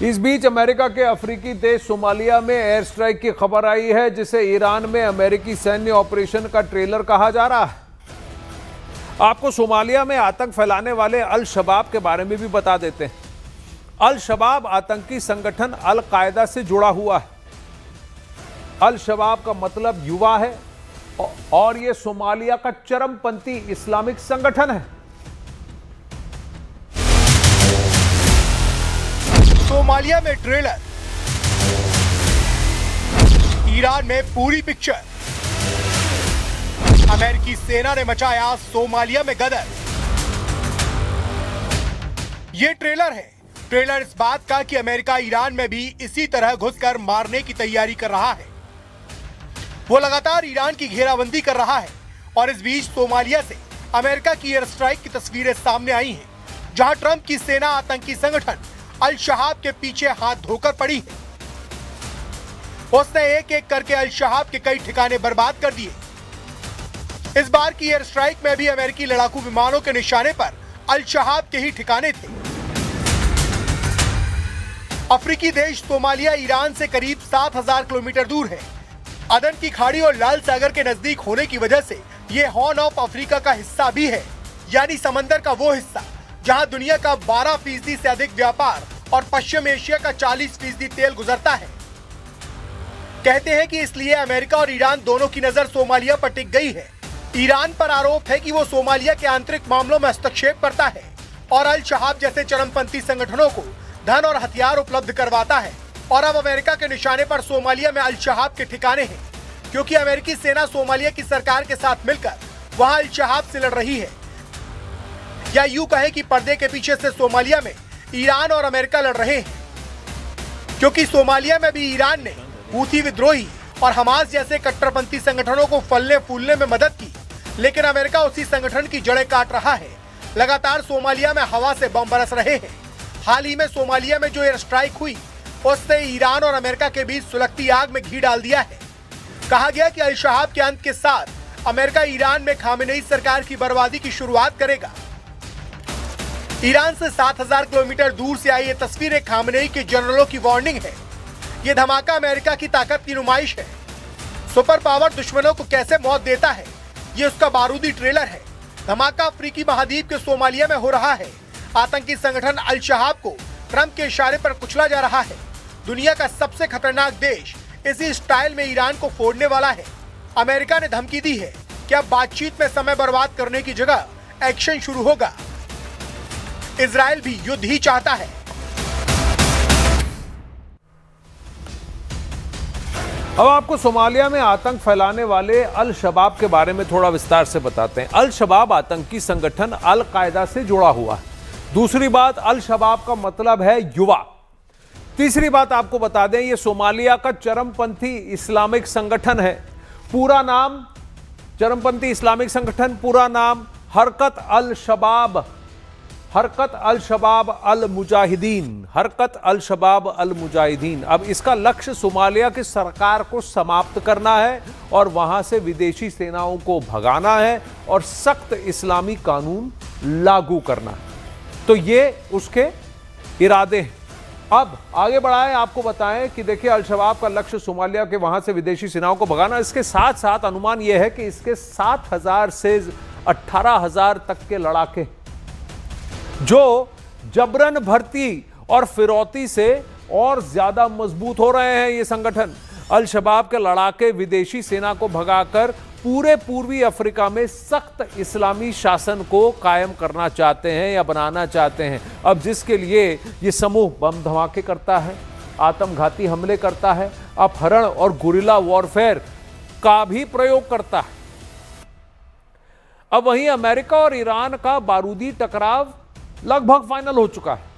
इस बीच अमेरिका के अफ्रीकी देश सोमालिया में एयर स्ट्राइक की खबर आई है, जिसे ईरान में अमेरिकी सैन्य ऑपरेशन का ट्रेलर कहा जा रहा है। आपको सोमालिया में आतंक फैलाने वाले अल शबाब के बारे में भी बता देते हैं। अल शबाब आतंकी संगठन अल कायदा से जुड़ा हुआ है। अल शबाब का मतलब युवा है और यह सोमालिया का चरमपंथी इस्लामिक संगठन है। सोमालिया में ट्रेलर, ईरान में पूरी पिक्चर, अमेरिकी सेना ने मचाया सोमालिया में गदर। ये ट्रेलर है। ट्रेलर इस बात का कि अमेरिका ईरान में भी इसी तरह घुसकर मारने की तैयारी कर रहा है। वो लगातार ईरान की घेराबंदी कर रहा है और इस बीच सोमालिया से अमेरिका की एयर स्ट्राइक की तस्वीरें सामने आई हैं, जहां ट्रंप की सेना आतंकी संगठन अल शबाब के पीछे हाथ धोकर पड़ी है। उसने एक एक करके अल शबाब के कई ठिकाने बर्बाद कर दिए। इस बार की एयर स्ट्राइक में भी अमेरिकी लड़ाकू विमानों के निशाने पर अल शबाब के ही ठिकाने थे। अफ्रीकी देश सोमालिया ईरान से करीब 7000 किलोमीटर दूर है। अदन की खाड़ी और लाल सागर के नजदीक होने की वजह से ये हॉर्न ऑफ अफ्रीका का हिस्सा भी है, यानी समंदर का वो हिस्सा जहां दुनिया का 12% से अधिक व्यापार और पश्चिम एशिया का 40% तेल गुजरता है। कहते हैं कि इसलिए अमेरिका और ईरान दोनों की नजर सोमालिया पर टिक गई है। ईरान पर आरोप है कि वो सोमालिया के आंतरिक मामलों में हस्तक्षेप करता है और अल शबाब जैसे चरमपंथी संगठनों को धन और हथियार उपलब्ध करवाता है। और अब अमेरिका के निशाने पर सोमालिया में अल शबाब के ठिकाने हैं, क्योंकि अमेरिकी सेना सोमालिया की सरकार के साथ मिलकर वहां अल शबाब से लड़ रही है। या यूं कहे कि पर्दे के पीछे से सोमालिया में ईरान और अमेरिका लड़ रहे हैं, क्योंकि सोमालिया में भी ईरान ने हूथी विद्रोही और हमास जैसे कट्टरपंथी संगठनों को फलने फूलने में मदद की, लेकिन अमेरिका उसी संगठन की जड़ें काट रहा है। लगातार सोमालिया में हवा से बम बरस रहे हैं। हाल ही में सोमालिया में जो एयर स्ट्राइक हुई, उससे ईरान और अमेरिका के बीच सुलगती आग में घी डाल दिया है। कहा गया कि अल शबाब के अंत के साथ अमेरिका ईरान में खामेनेई सरकार की बर्बादी की शुरुआत करेगा। ईरान से 7000 किलोमीटर दूर से आई ये तस्वीर एक खामेनेई के जनरलों की वार्निंग है। ये धमाका अमेरिका की ताकत की नुमाइश है। सुपर पावर दुश्मनों को कैसे मौत देता है, ये उसका बारूदी ट्रेलर है। धमाका अफ्रीकी महाद्वीप के सोमालिया में हो रहा है। आतंकी संगठन अल शबाब को ट्रंप के इशारे पर कुचला जा रहा है। दुनिया का सबसे खतरनाक देश इसी स्टाइल में ईरान को फोड़ने वाला है। अमेरिका ने धमकी दी है कि अब बातचीत में समय बर्बाद करने की जगह एक्शन शुरू होगा। इजराइल भी युद्ध ही चाहता है। अब आपको सोमालिया में आतंक फैलाने वाले अल शबाब के बारे में थोड़ा विस्तार से बताते हैं। अल शबाब आतंकी संगठन अल कायदा से जुड़ा हुआ है। दूसरी बात, अल शबाब का मतलब है युवा। तीसरी बात आपको बता दें, यह सोमालिया का चरमपंथी इस्लामिक संगठन है। पूरा नाम चरमपंथी इस्लामिक संगठन, पूरा नाम हरकत अल शबाब, हरकत अल शबाब अल मुजाहिदीन, हरकत अल शबाब अल मुजाहिदीन। अब इसका लक्ष्य सोमालिया की सरकार को समाप्त करना है और वहां से विदेशी सेनाओं को भगाना है और सख्त इस्लामी कानून लागू करना है। तो ये उसके इरादे हैं। अब आगे बढ़ाएं, आपको बताएं कि देखिए, अल शबाब का लक्ष्य सोमालिया के वहां से विदेशी सेनाओं को भगाना। इसके साथ साथ अनुमान यह है कि इसके 7000 से 18000 तक के लड़ाके जो जबरन भर्ती और फिरौती से और ज्यादा मजबूत हो रहे हैं। ये संगठन अल शबाब के लड़ाके विदेशी सेना को भगाकर पूरे पूर्वी अफ्रीका में सख्त इस्लामी शासन को कायम करना चाहते हैं या बनाना चाहते हैं। अब जिसके लिए ये समूह बम धमाके करता है, आत्मघाती हमले करता है, अपहरण और गुरिल्ला वॉरफेयर का भी प्रयोग करता है। अब वहीं अमेरिका और ईरान का बारूदी टकराव लगभग फाइनल हो चुका है।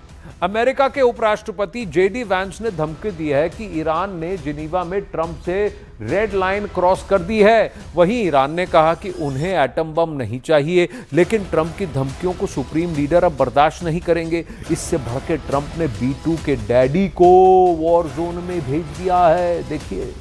अमेरिका के उपराष्ट्रपति जेडी वैंस ने धमकी दी है कि ईरान ने जिनीवा में ट्रंप से रेड लाइन क्रॉस कर दी है। वहीं ईरान ने कहा कि उन्हें एटम बम नहीं चाहिए, लेकिन ट्रंप की धमकियों को सुप्रीम लीडर अब बर्दाश्त नहीं करेंगे। इससे भड़के ट्रंप ने B2 के डैडी को वॉर जोन में भेज दिया है। देखिए,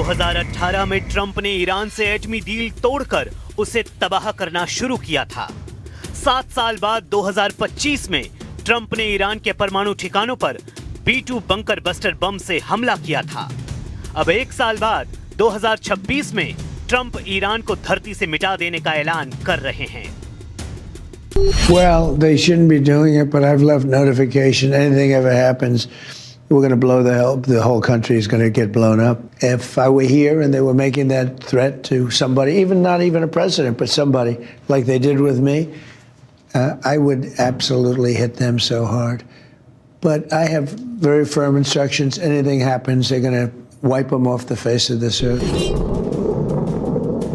2018 में ट्रंप ने ईरान से एटमी डील तोड़कर उसे तबाह करना शुरू किया था। 7 साल बाद 2025 में ट्रंप ने ईरान के परमाणु ठिकानों पर B-2 बंकर बस्टर बम से हमला किया था। अब 1 साल बाद 2026 में ट्रंप ईरान को धरती से मिटा देने का ऐलान कर रहे हैं। Well, they shouldn't be doing it, but I've left notification. Anything ever happens, we're going to blow the whole country is going to get blown up. If I were here and they were making that threat to somebody, even not even a president, but somebody like they did with me, I would absolutely hit them so hard. But I have very firm instructions. Anything happens, they're going to wipe them off the face of this earth.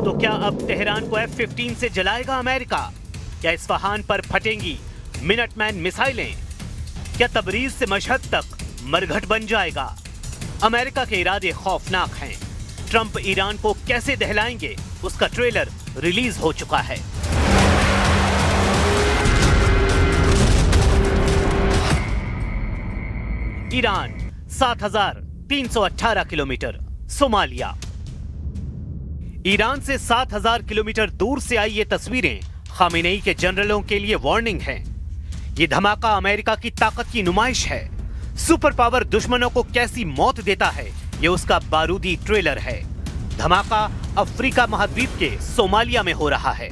तो क्या अब Tehran को F-15 से जलाएगा America? क्या Isfahan पर फटेंगी Minuteman मिसाइलें? क्या Tabriz से मशहद तक मरघट बन जाएगा? अमेरिका के इरादे खौफनाक हैं। ट्रंप ईरान को कैसे दहलाएंगे, उसका ट्रेलर रिलीज हो चुका है। Iran 7,318 kilometre, Somalia. ईरान से 7,000 किलोमीटर दूर से आई ये तस्वीरें खामेनेई के जनरलों के लिए वार्निंग है। ये धमाका अमेरिका की ताकत की नुमाइश है। सुपर पावर दुश्मनों को कैसी मौत देता है, ये उसका बारूदी ट्रेलर है। धमाका अफ्रीका महाद्वीप के सोमालिया में हो रहा है।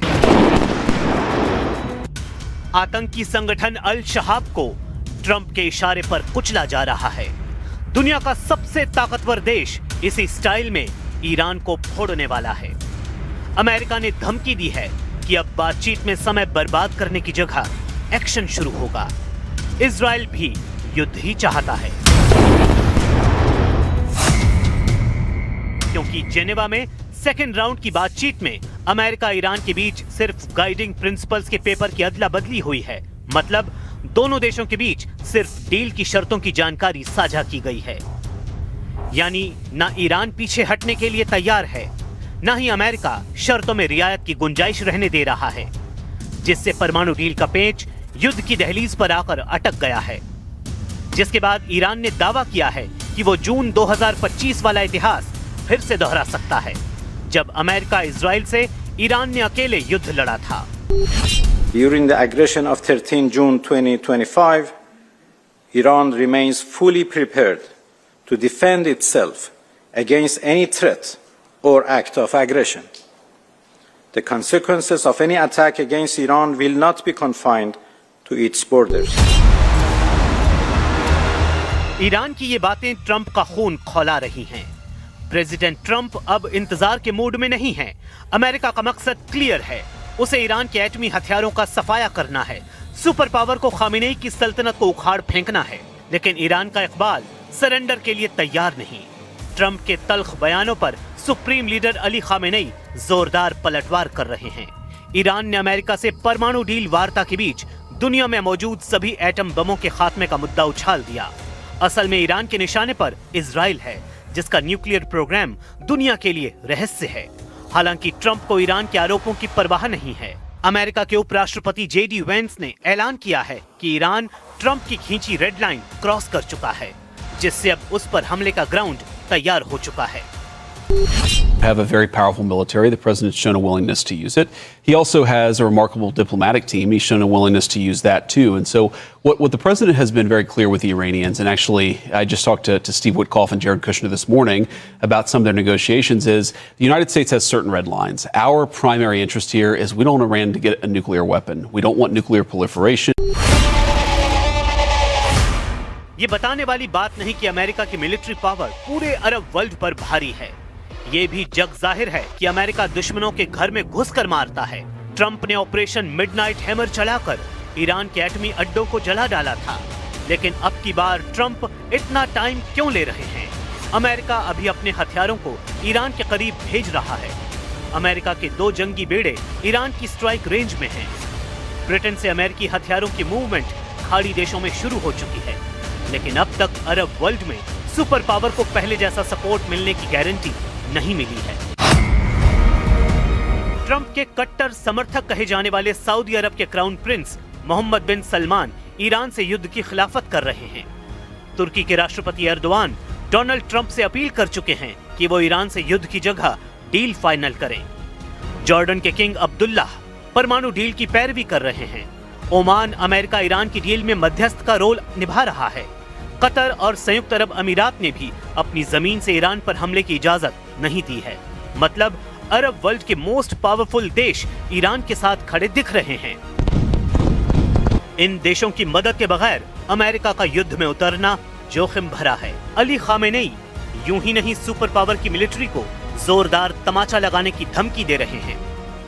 आतंकी संगठन अल शबाब को ट्रंप के इशारे पर कुचला जा रहा है। दुनिया का सबसे ताकतवर देश इसी स्टाइल में ईरान को फोड़ने वाला है। अमेरिका ने धमकी दी है कि अब बातचीत में समय बर्बाद करने की जगह एक्शन शुरू होगा। इजराइल भी युद्ध ही चाहता है, क्योंकि जेनेवा में सेकेंड राउंड की बातचीत में अमेरिका ईरान के बीच सिर्फ गाइडिंग प्रिंसिपल्स के पेपर की अदला बदली हुई है। मतलब दोनों देशों के बीच सिर्फ डील की शर्तों की जानकारी साझा की गई है। यानी ना ईरान पीछे हटने के लिए तैयार है, ना ही अमेरिका शर्तों में रियायत की गुंजाइश रहने दे रहा है, जिससे परमाणु डील का पेच युद्ध की दहलीज पर आकर अटक गया है। जिसके बाद ईरान ने दावा किया है कि वो जून 2025 वाला इतिहास फिर से दोहरा सकता है, जब अमेरिका इजराइल से ईरान ने अकेले युद्ध लड़ा था। During the aggression of 13 June 2025, Iran remains fully prepared to defend itself against any threat or act of aggression. The consequences of any attack against Iran will not be confined to its borders. Iran की ये बातें Trump का खून खौला रही हैं। President Trump अब इंतजार के मूड में नहीं है। अमेरिका का मकसद क्लियर है, उसे ईरान के एटमी हथियारों का सफाया करना है, सुपर पावर को खामेनेई की सल्तनत को उखाड़ फेंकना है। लेकिन ईरान का इकबाल सरेंडर के लिए तैयार नहीं। ट्रंप के तल्ख बयानों पर सुप्रीम लीडर अली खामेनेई जोरदार पलटवार कर रहे हैं। ईरान ने अमेरिका से परमाणु डील वार्ता के बीच दुनिया में मौजूद सभी एटम बमों के खात्मे का मुद्दा उछाल दिया। असल में ईरान के निशाने पर इजराइल है, जिसका न्यूक्लियर प्रोग्राम दुनिया के लिए रहस्य है। हालांकि ट्रंप को ईरान के आरोपों की परवाह नहीं है। अमेरिका के उपराष्ट्रपति JD वेंस ने ऐलान किया है कि ईरान ट्रंप की खींची रेड लाइन क्रॉस कर चुका है, जिससे अब उस पर हमले का ग्राउंड तैयार हो चुका है। Have a very powerful military. The president's shown a willingness to use it. He also has a remarkable diplomatic team. He's shown a willingness to use that too. And so what the president has been very clear with the Iranians, and actually I just talked to Steve Witkoff and Jared Kushner this morning about some of their negotiations, is the United States has certain red lines. Our primary interest here is we don't want Iran to get a nuclear weapon. We don't want nuclear proliferation. ये बताने वाली बात नहीं कि America की military power पूरे Arab world पर भारी है। ये भी जग जाहिर है कि अमेरिका दुश्मनों के घर में घुसकर मारता है। ट्रंप ने ऑपरेशन मिडनाइट हैमर चलाकर ईरान के एटमी अड्डों को जला डाला था। लेकिन अब की बार ट्रंप इतना टाइम क्यों ले रहे हैं? अमेरिका अभी अपने हथियारों को ईरान के करीब भेज रहा है। अमेरिका के 2 जंगी बेड़े ईरान की स्ट्राइक रेंज में हैं। ब्रिटेन से अमेरिकी हथियारों की मूवमेंट खाड़ी देशों में शुरू हो चुकी है। लेकिन अब तक अरब वर्ल्ड में सुपर पावर को पहले जैसा सपोर्ट मिलने की गारंटी नहीं मिली है। ट्रंप के कट्टर समर्थक कहे जाने वाले सऊदी अरब के क्राउन प्रिंस मोहम्मद बिन सलमान ईरान से युद्ध की खिलाफत कर रहे हैं। तुर्की के राष्ट्रपति एर्दोआन डोनाल्ड ट्रंप से अपील कर चुके हैं कि वो ईरान से युद्ध की जगह डील फाइनल करें। जॉर्डन के किंग अब्दुल्ला परमाणु डील की पैरवी कर रहे हैं। ओमान अमेरिका ईरान की डील में मध्यस्थ का रोल निभा रहा है। कतर और संयुक्त अरब अमीरात ने भी अपनी जमीन से ईरान पर हमले की इजाजत नहीं दी है। मतलब अरब वर्ल्ड के मोस्ट पावरफुल देश ईरान के साथ खड़े दिख रहे हैं। इन देशों की मदद के बगैर अमेरिका का युद्ध में उतरना जोखिम भरा है। अली खामेनेई यूं ही नहीं सुपर पावर की मिलिट्री को जोरदार तमाचा लगाने की धमकी दे रहे हैं।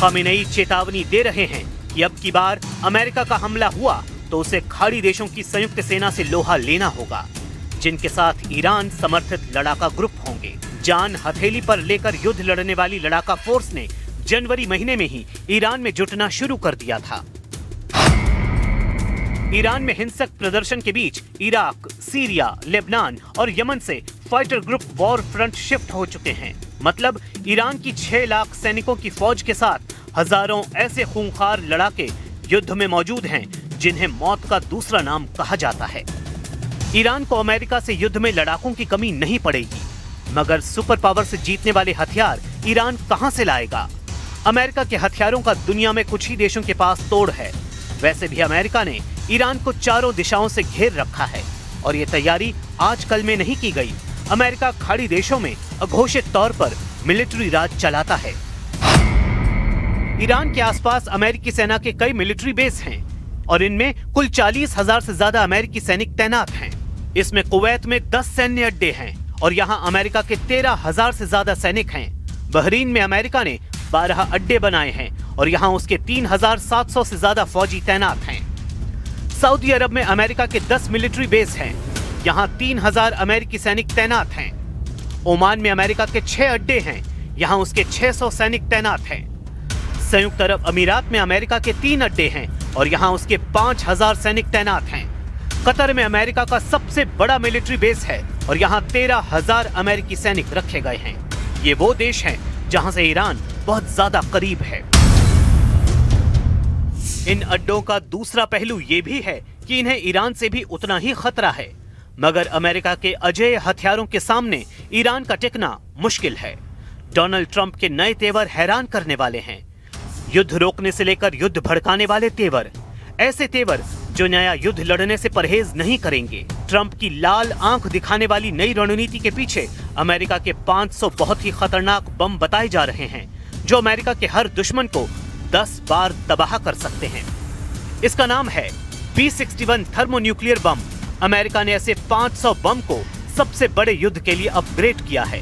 खामेनेई चेतावनी दे रहे हैं कि अब की बार अमेरिका का हमला हुआ तो उसे खाड़ी देशों की संयुक्त सेना से लोहा लेना होगा, जिनके साथ ईरान समर्थित लड़ाका ग्रुप होंगे। जान हथेली पर लेकर युद्ध लड़ने वाली लड़ाका फोर्स ने जनवरी महीने में ही ईरान में जुटना शुरू कर दिया था। ईरान में हिंसक प्रदर्शन के बीच इराक, सीरिया, लेबनान और यमन से fighter group war front shift हो चुके हैं। मतलब ईरान की 6 लाख सैनिकों की फौज के साथ हजारों ऐसे खूंखार लड़ाके युद्ध में मौजूद हैं जिन्हें मौत का दूसरा नाम कहा जाता है। ईरान को अमेरिका से युद्ध में लड़ाकों की कमी नहीं पड़ेगी, मगर सुपर पावर से जीतने वाले हथियार ईरान कहां से लाएगा? अमेरिका के हथियारों का दुनिया में कुछ ही देशों के पास तोड़ है। वैसे भी अमेरिका ने ईरान को चारों दिशाओं से घेर रखा है और ये तैयारी आजकल में नहीं की गई। अमेरिका खाड़ी देशों में अघोषित तौर पर मिलिट्री राज चलाता है। ईरान के आसपास अमेरिकी सेना के कई मिलिट्री बेस हैं और इनमें कुल 40,000 से ज्यादा अमेरिकी सैनिक तैनात हैं। इसमें कुवैत में 10 सैन्य अड्डे हैं और यहाँ अमेरिका के 13,000 से ज्यादा सैनिक हैं। बहरीन में अमेरिका ने 12 अड्डे बनाए हैं और यहाँ उसके 3,700 से ज्यादा फौजी तैनात हैं। सऊदी अरब में अमेरिका के 10 मिलिट्री बेस हैं, यहाँ 3,000 अमेरिकी सैनिक तैनात हैं। ओमान में अमेरिका के 6 अड्डे हैं, यहाँ उसके 600 सैनिक तैनात हैं। संयुक्त अरब अमीरात में अमेरिका के 3 अड्डे हैं और यहाँ उसके 5,000 सैनिक तैनात हैं। कतर में अमेरिका का सबसे बड़ा मिलिट्री बेस है और यहाँ 13,000 अमेरिकी सैनिक रखे गए हैं। ये वो देश हैं जहाँ से ईरान बहुत ज्यादा करीब है। इन अड्डों का दूसरा पहलू ये भी है कि इन्हें ईरान से भी उतना ही खतरा है, मगर अमेरिका के अजेय हथियारों के सामने ईरान का टिकना मुश्किल है। डोनाल्ड ट्रंप के नए तेवर हैरान करने वाले हैं। युद्ध रोकने से लेकर युद्ध भड़काने वाले तेवर, ऐसे तेवर जो नया युद्ध लड़ने से परहेज नहीं करेंगे। ट्रंप की लाल आंख दिखाने वाली नई रणनीति के पीछे अमेरिका के 500 बहुत ही खतरनाक बम बताए जा रहे हैं, जो अमेरिका के हर दुश्मन को 10 बार तबाह कर सकते हैं। इसका नाम है B-61 थर्मोन्यूक्लियर बम। अमेरिका ने ऐसे 500 बम को सबसे बड़े युद्ध के लिए अपग्रेड किया है।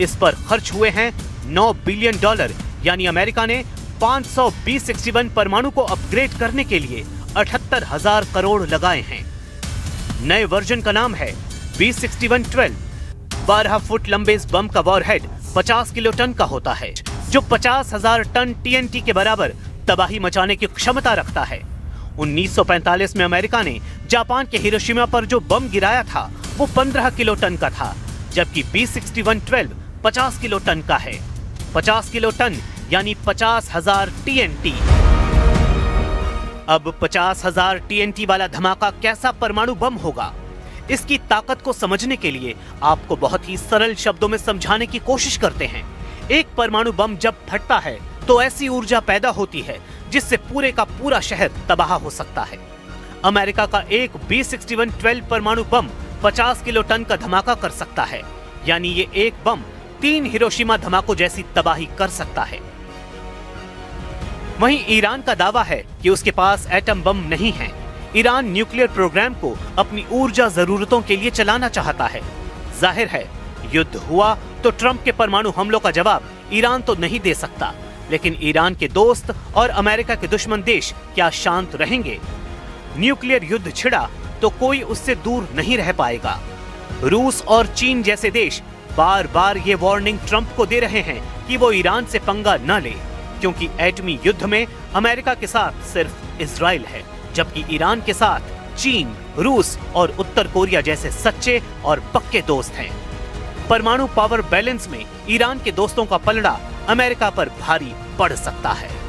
इस पर खर्च हुए हैं $9 बिलियन, यानी अमेरिका ने 500 B-61 परमाणु को अपग्रेड करने के लिए 78,000 करोड़ लगाए हैं। नए वर्जन का नाम है B-61-12। 12 फुट लंबे इस बम का वॉरहेड 50 किलो टन का होता है, जो 50,000 टन TNT के बराबर तबाही मचाने की क्षमता रखता है। 1945 में अमेरिका ने जापान के हिरोशिमा पर जो बम गिराया था वो 15 किलो टन का था, जबकि B-61-12 50 किलो टन का है। 50 किलो टन यानी 50,000 TNT। अब 50,000 TNT वाला धमाका कैसा परमाणु बम होगा? इसकी ताकत को समझने के लिए आपको बहुत ही सरल शब्दों में समझाने की कोशिश करते हैं। एक परमाणु बम जब फटता है तो ऐसी ऊर्जा पैदा होती है जिससे पूरे का पूरा शहर तबाह हो सकता है। अमेरिका का एक B-61-12 परमाणु बम 50 किलो टन का धमाका कर सकता है, यानी ये एक बम 3 हिरोशिमा धमाकों जैसी तबाही कर सकता है। वहीं ईरान का दावा है कि उसके पास एटम बम नहीं है। ईरान न्यूक्लियर प्रोग्राम को अपनी ऊर्जा जरूरतों के लिए चलाना चाहता है। जाहिर है, युद्ध हुआ तो ट्रंप के परमाणु हमलों का जवाब ईरान तो नहीं दे सकता, लेकिन ईरान के दोस्त और अमेरिका के दुश्मन देश क्या शांत रहेंगे? न्यूक्लियर युद्ध छिड़ा तो कोई उससे दूर नहीं रह पाएगा। रूस और चीन जैसे देश बार बार ये वार्निंग ट्रंप को दे रहे हैं कि वो ईरान से पंगा न ले, क्योंकि एटमी युद्ध में अमेरिका के साथ सिर्फ इजराइल है। जबकि ईरान के साथ चीन, रूस और उत्तर कोरिया जैसे सच्चे और पक्के दोस्त हैं। परमाणु पावर बैलेंस में ईरान के दोस्तों का पलड़ा अमेरिका पर भारी पड़ सकता है।